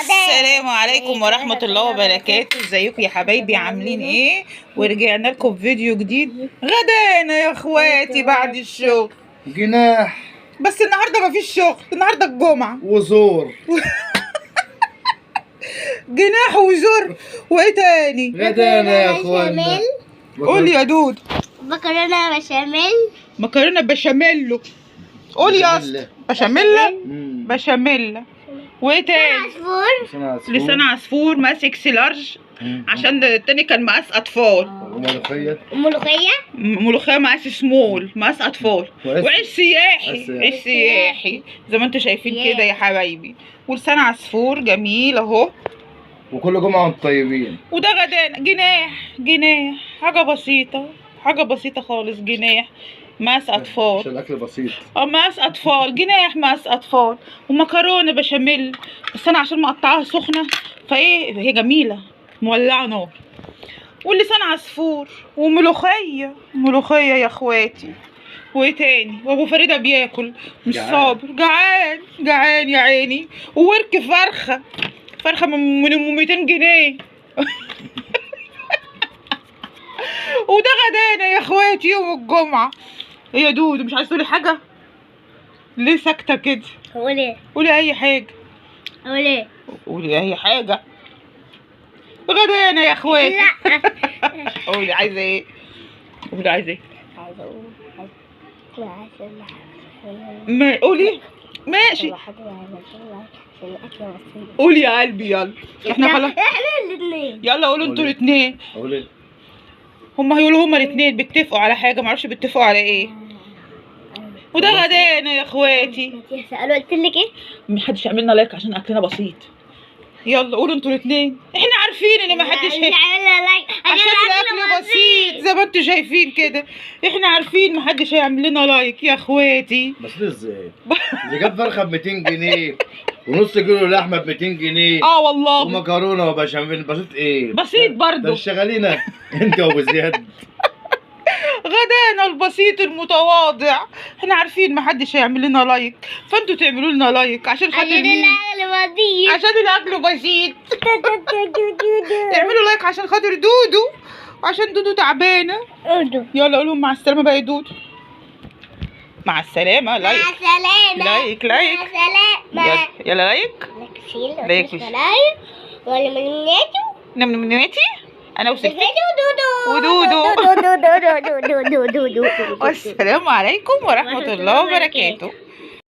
السلام عليكم ورحمة الله وبركاته. ازيكم يا حبايبي؟ عاملين ايه؟ ورجعنا لكم فيديو جديد. غدانا يا اخواتي بعد الشغل جناح، بس النهارده مفيش شغل، النهارده الجمعة وزور. جناح وزر. وايه تاني؟ غدانا يا اخوانا. قول يا دود. مكرونة بشاميل. مكرونة بشاميل. قول يا اسطى. بشاميل. بشاميل. وايه تاني؟ عصفور. لسان عصفور مقاس اكس لارج، عشان التاني كان مقاس اطفال. وملوخية. ملوخية مقاس سمول، مقاس اطفال. وعيش سياحي، عيش سياحي زي ما انتوا شايفين كده يا حبايبي. ولسان عصفور جميل اهو. وكل جمعة وانتم طيبين. وده غدانا جناح. جناح حاجة بسيطة، حاجة بسيطة خالص. جناح مقاس اطفال، عشان الاكل بسيط. مقاس اطفال. جناح مقاس اطفال. ومكرونة بشاميل، بس انا عشان مقطعها سخنة فايه هي جميلة مولعة نار. ولسان عصفور وملوخية. ملوخية يا اخواتي. وايه تاني؟ وابو فريدة بياكل مش صابر، جعان جعان يا عيني. وورك فرخة، فرخة من 200 جنيه. وده غدانا يا اخواتي يوم الجمعة. ايه يا دودو مش عايز تقولي حاجة؟ ليه ساكتة كده؟ قول ايه؟ قولي اي حاجة. قول ايه؟ قولي اي حاجة. غدانا يا اخواتي. لا. قولي عايزة ايه؟ قولي عايزة ايه؟ عايزة اقول ما قولي ماشي. قولي يا قلبي يلا. احنا خلاص. احنا الاثنين. يلا قولوا انتوا الاثنين. قولي. هما هيقولوا هما الاثنين بيتفقوا على حاجة، معرفش بيتفقوا على ايه. وده غدانا يا اخواتي. سألوا قلت لك ايه؟ محدش يعمل لنا لايك عشان اكلنا بسيط. يلا قولوا انتوا الاثنين. احنا عارفين ان محدش هيعمل لايك عشان الاكل بسيط زي ما انتوا شايفين كده. احنا عارفين محدش هيعمل لنا لايك يا اخواتي. بس ازاي؟ دي جاب فرخة ب 200 جنيه ونص كيلو لحمة ب 200 جنيه. والله. ومكرونة وبشاميل. بسيط ايه؟ بسيط برضه. ده شغالينا انت وابو زياد. غدانا البسيط المتواضع. احنا عارفين محدش هيعمل لنا لايك، فانتوا تعملوا لنا لايك عشان خاطر مين؟ عشان الاكل بسيط. اعملوا لايك عشان خاطر دودو، وعشان دودو تعبانه. يلا قولوا مع السلامه بقى يا دودو. مع السلامه. لايك مع السلامة. لايك لايك. مع السلامة. يلا لايك لايك. ولا من نمنمناتي انا وسلفي ودودو. والسلام عليكم ورحمه الله وبركاته.